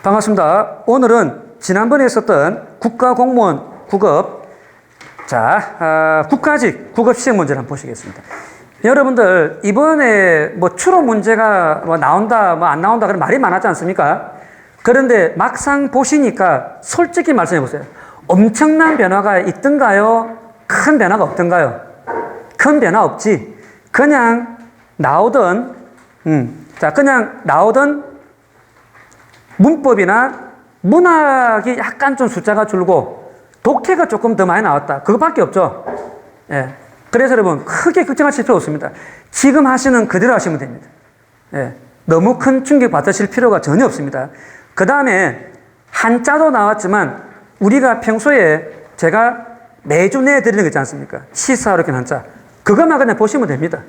반갑습니다. 오늘은 지난번에 있었던 국가공무원 국업, 국가직 국업 시험 문제를 한번 보시겠습니다. 여러분들, 이번에 추론 문제가 나온다, 안 나온다, 그런 말이 많았지 않습니까? 그런데 막상 보시니까 솔직히 말씀해 보세요. 엄청난 변화가 있던가요? 큰 변화가 없던가요? 큰 변화 없지. 그냥 나오던, 그냥 나오던 문법이나 문학이 약간 좀 숫자가 줄고 독해가 조금 더 많이 나왔다. 그것밖에 없죠. 예. 그래서 여러분, 크게 걱정하실 필요 없습니다. 지금 하시는 그대로 하시면 됩니다. 예. 너무 큰 충격 받으실 필요가 전혀 없습니다. 그 다음에 한자도 나왔지만 우리가 평소에 제가 매주 내드리는 거 있지 않습니까? 시사어렵긴 한자. 그것만 그냥 보시면 됩니다.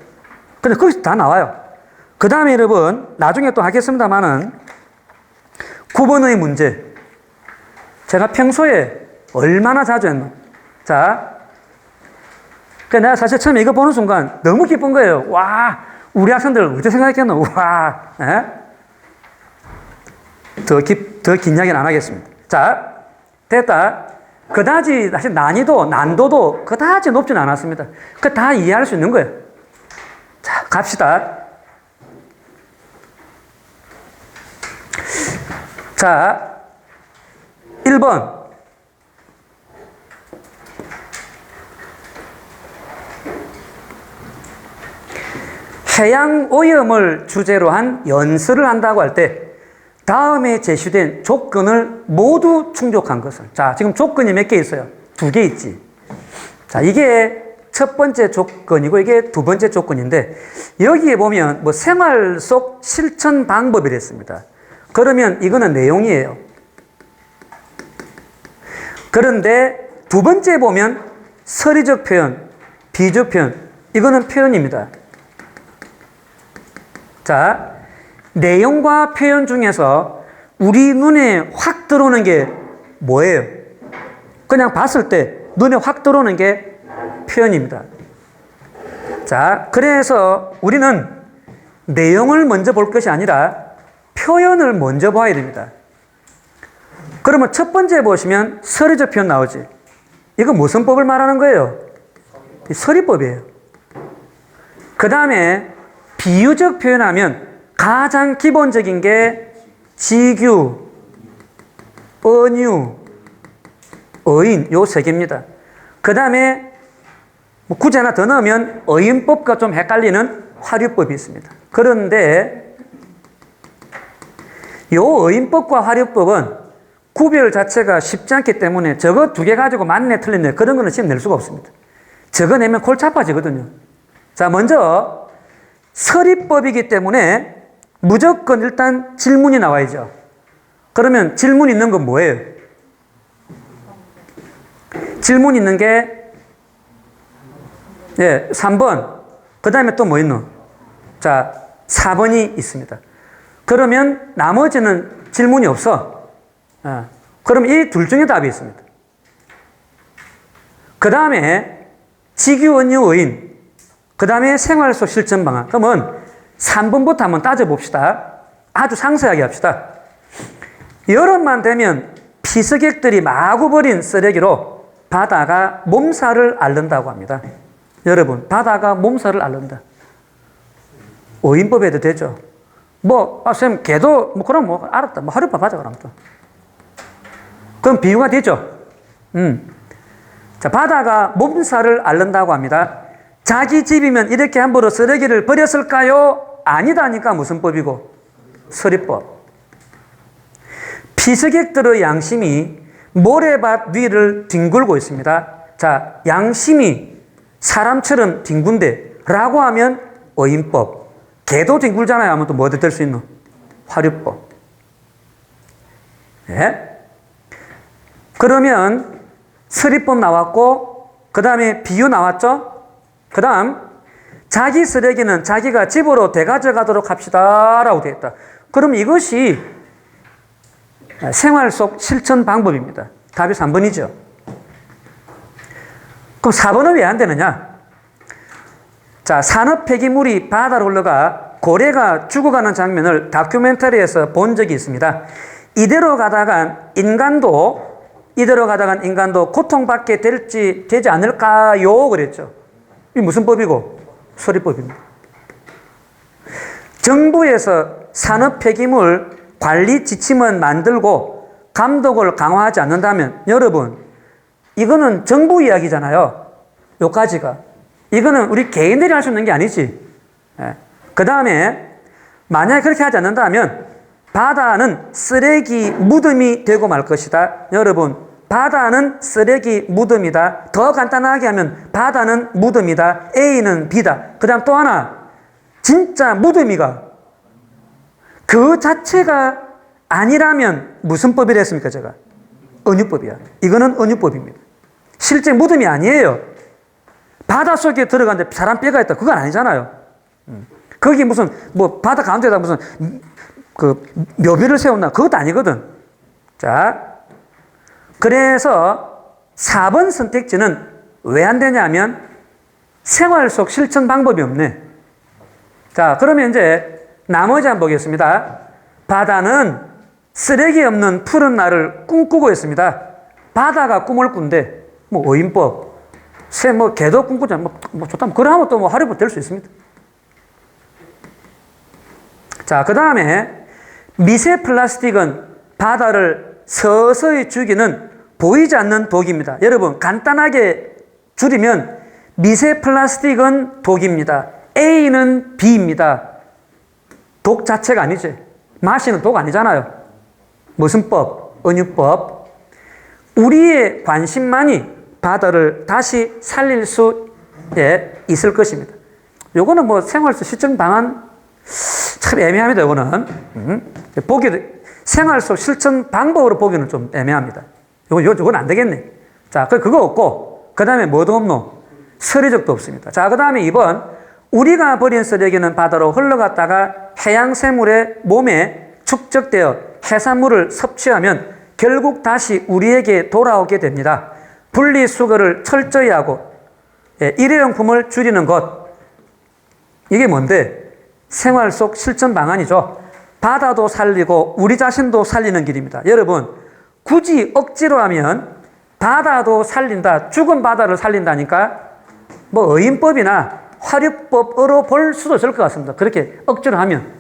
근데 거기서 다 나와요. 그 다음에 여러분, 나중에 또 하겠습니다만은 9번의 문제. 제가 평소에 얼마나 자주 했노? 내가 사실 처음에 이거 보는 순간 너무 기쁜 거예요. 와, 우리 학생들 어떻게 생각했노? 와, 예? 더 긴 이야기는 안 하겠습니다. 됐다. 그다지 사실 난도도 그다지 높진 않았습니다. 그 다 이해할 수 있는 거예요. 갑시다. 1번. 해양 오염을 주제로 한 연설을 한다고 할 때 다음에 제시된 조건을 모두 충족한 것은. 지금 조건이 몇 개 있어요? 2개 있지. 이게 첫 번째 조건이고 이게 두 번째 조건인데 여기에 보면 생활 속 실천 방법이 됐습니다. 그러면 이거는 내용이에요. 그런데 두 번째 보면 서리적 표현, 비적 표현, 이거는 표현입니다. 내용과 표현 중에서 우리 눈에 확 들어오는 게 뭐예요? 그냥 봤을 때 눈에 확 들어오는 게 표현입니다. 그래서 우리는 내용을 먼저 볼 것이 아니라 표현을 먼저 봐야 됩니다. 그러면 첫 번째 보시면 서리적 표현 나오지. 이거 무슨 법을 말하는 거예요? 서리법이에요. 그 다음에 비유적 표현하면 가장 기본적인 게 지규, 언유, 어인, 요 세 개입니다. 그 다음에 굳이 하나 더 넣으면 어인법과 좀 헷갈리는 화류법이 있습니다. 그런데 요 어인법과 화류법은 구별 자체가 쉽지 않기 때문에 저거 2개 가지고 맞네 틀렸네 그런 거는 시험 낼 수가 없습니다. 저거 내면 골치 아파지거든요. 먼저 서리법이기 때문에 무조건 일단 질문이 나와야죠. 그러면 질문 있는 건 뭐예요? 질문 있는 게 3번. 그 다음에 또 뭐 있노? 4번이 있습니다. 그러면 나머지는 질문이 없어. 그럼 이 둘 중에 답이 있습니다. 그 다음에 지규, 언유, 어인. 그 다음에 생활 속 실천 방안. 그러면 3번부터 한번 따져봅시다. 아주 상세하게 합시다. 여름만 되면 피서객들이 마구 버린 쓰레기로 바다가 몸살을 앓는다고 합니다. 여러분, 바다가 몸살을 앓는다. 어인법에도 되죠. 쌤, 걔도, 그럼 알았다. 하룻밤 하자, 그럼 또. 그럼 비유가 되죠. 바다가 몸살을 앓는다고 합니다. 자기 집이면 이렇게 함부로 쓰레기를 버렸을까요? 아니다니까 무슨 법이고? 서리법. 피서객들의 양심이 모래밭 위를 뒹굴고 있습니다. 양심이 사람처럼 뒹군데 라고 하면 어인법. 개도 뒹굴잖아요. 하면 또 뭐 될 수 있노? 화류법. 그러면 서리법 나왔고 그 다음에 비유 나왔죠? 그 다음 자기 쓰레기는 자기가 집으로 되가져가도록 합시다 라고 되어 있다. 그럼 이것이 생활 속 실천 방법입니다. 답이 3번이죠. 그럼 4번은 왜 안 되느냐? 산업 폐기물이 바다로 흘러가 고래가 죽어가는 장면을 다큐멘터리에서 본 적이 있습니다. 이대로 가다간 인간도 고통받게 되지 않을까요? 그랬죠. 이 무슨 법이고? 소리법입니다. 정부에서 산업 폐기물 관리 지침은 만들고 감독을 강화하지 않는다면 여러분, 이거는 정부 이야기잖아요. 요까지가. 이거는 우리 개인들이 할 수 있는 게 아니지. 그 다음에 만약에 그렇게 하지 않는다면 바다는 쓰레기 무덤이 되고 말 것이다. 여러분, 바다는 쓰레기 무덤이다. 더 간단하게 하면 바다는 무덤이다. A는 B다. 그 다음 또 하나, 진짜 무덤이가 그 자체가 아니라면 무슨 법이라 했습니까, 제가? 은유법이야. 이거는 은유법입니다. 실제 무덤이 아니에요. 바닷속에 들어갔는데 사람 뼈가 있다. 그건 아니잖아요. 거기 무슨, 바다 가운데다 무슨, 묘비를 세웠나? 그것도 아니거든. 자, 그래서 4번 선택지는 왜 안 되냐면 생활 속 실천 방법이 없네. 자, 그러면 이제 나머지 한번 보겠습니다. 바다는 쓰레기 없는 푸른 날을 꿈꾸고 있습니다. 바다가 꿈을 꾼대. 어인법. 개도 꿈꾸자. 좋다면, 그러면 또 하루부터 될 수 있습니다. 자, 그 다음에 미세 플라스틱은 바다를 서서히 죽이는 보이지 않는 독입니다. 여러분, 간단하게 줄이면 미세 플라스틱은 독입니다. A는 B입니다. 독 자체가 아니지. 마시는 독 아니잖아요. 무슨 법? 은유법. 우리의 관심만이 바다를 다시 살릴 수 있을 것입니다. 요거는 생활 속 실천 방안 참 애매합니다. 요거는 생활 속 실천 방법으로 보기는 좀 애매합니다. 요건 안 되겠네. 자, 그거 없고, 그 다음에 뭐도 없노? 서리적도 없습니다. 자, 그 다음에 2번. 우리가 버린 쓰레기는 바다로 흘러갔다가 해양생물의 몸에 축적되어 해산물을 섭취하면 결국 다시 우리에게 돌아오게 됩니다. 분리수거를 철저히 하고 일회용품을 줄이는 것. 이게 뭔데? 생활 속 실천 방안이죠. 바다도 살리고 우리 자신도 살리는 길입니다. 여러분, 굳이 억지로 하면 바다도 살린다, 죽은 바다를 살린다니까 어인법이나 화류법으로 볼 수도 있을 것 같습니다. 그렇게 억지로 하면.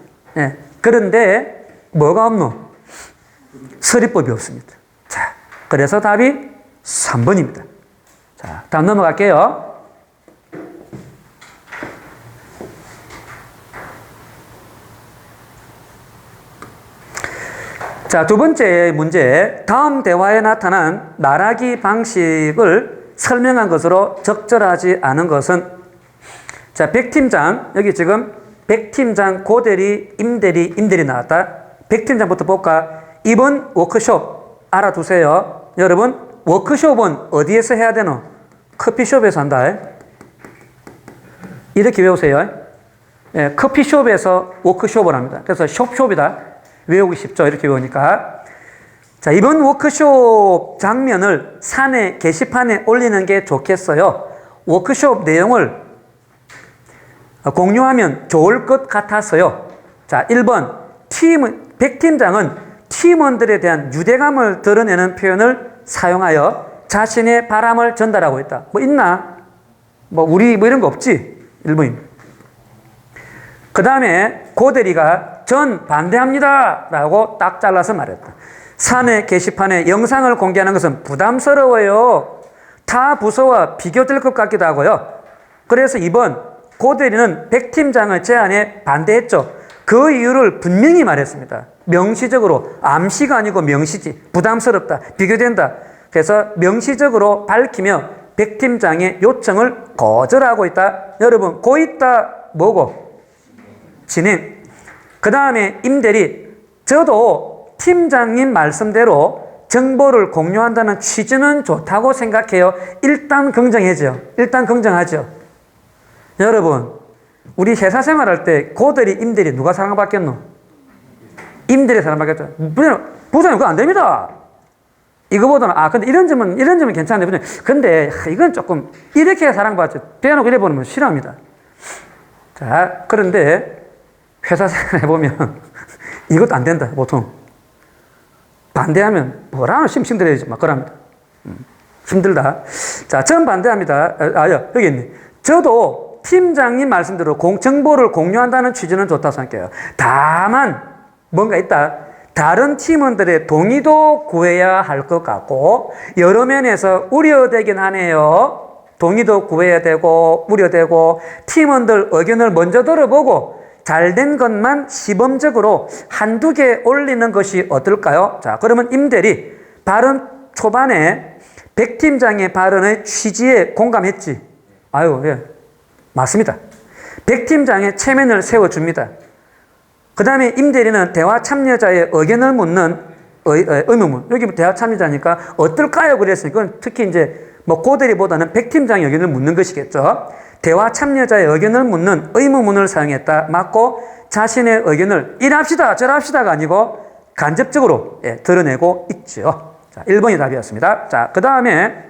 그런데 뭐가 없노? 서리법이 없습니다. 자, 그래서 답이 3번입니다. 자, 다음 넘어갈게요. 자, 두 번째 문제. 다음 대화에 나타난 말하기 방식을 설명한 것으로 적절하지 않은 것은? 자, 백 팀장, 여기 지금 백 팀장, 고대리, 임대리 나왔다. 백 팀장부터 볼까? 이번 워크숍 알아두세요. 여러분, 워크숍은 어디에서 해야 되노? 커피숍에서 한다. 이렇게 외우세요. 커피숍에서 워크숍을 합니다. 그래서 숍이다. 외우기 쉽죠? 이렇게 외우니까. 자, 이번 워크숍 장면을 사내 게시판에 올리는 게 좋겠어요. 워크숍 내용을 공유하면 좋을 것 같아서요. 자, 1번. 백 팀장은 팀원들에 대한 유대감을 드러내는 표현을 사용하여 자신의 바람을 전달하고 있다. 있나? 우리 이런 거 없지? 1번입니다. 그 다음에 고대리가 전 반대합니다 라고 딱 잘라서 말했다. 사내 게시판에 영상을 공개하는 것은 부담스러워요. 타 부서와 비교될 것 같기도 하고요. 그래서 2번. 고대리는 백 팀장의 제안에 반대했죠. 그 이유를 분명히 말했습니다. 명시적으로. 암시가 아니고 명시지. 부담스럽다. 비교된다. 그래서 명시적으로 밝히며 백 팀장의 요청을 거절하고 있다. 여러분, 있다 뭐고? 진행. 그 다음에 임대리. 저도 팀장님 말씀대로 정보를 공유한다는 취지는 좋다고 생각해요. 일단 긍정해죠. 일단 긍정하죠. 여러분, 우리 회사 생활할 때 고대리, 임대리 누가 사랑받겠노? 임대리 사랑받겠죠. 부장님 그거 안 됩니다. 이거보다는 근데 이런 점은 괜찮은데 근데 이건 조금 이렇게 사랑받죠. 빼놓고 이래 보면 싫어합니다. 자, 그런데 회사 생활 해보면 이것도 안 된다, 보통. 반대하면 뭐라는 힘들어야지 막 그럽니다. 힘들다. 자, 전 반대합니다. 여기 있네. 저도 팀장님 말씀대로 정보를 공유한다는 취지는 좋다고 생각해요. 다만 뭔가 있다. 다른 팀원들의 동의도 구해야 할 것 같고 여러 면에서 우려되긴 하네요. 동의도 구해야 되고 우려되고 팀원들 의견을 먼저 들어보고 잘된 것만 시범적으로 한두 개 올리는 것이 어떨까요? 자, 그러면 임대리 발언 초반에 백 팀장의 발언의 취지에 공감했지? 아유, 예. 맞습니다. 백 팀장의 체면을 세워줍니다. 그 다음에 임대리는 대화 참여자의 의견을 묻는 의무문. 여기 대화 참여자니까 어떨까요? 그랬으니까 특히 이제 뭐 고대리보다는 백 팀장의 의견을 묻는 것이겠죠. 대화 참여자의 의견을 묻는 의무문을 사용했다. 맞고 자신의 의견을 이랍시다 저랍시다가 아니고 간접적으로 드러내고 있죠. 자, 1번이 답이었습니다. 자, 그 다음에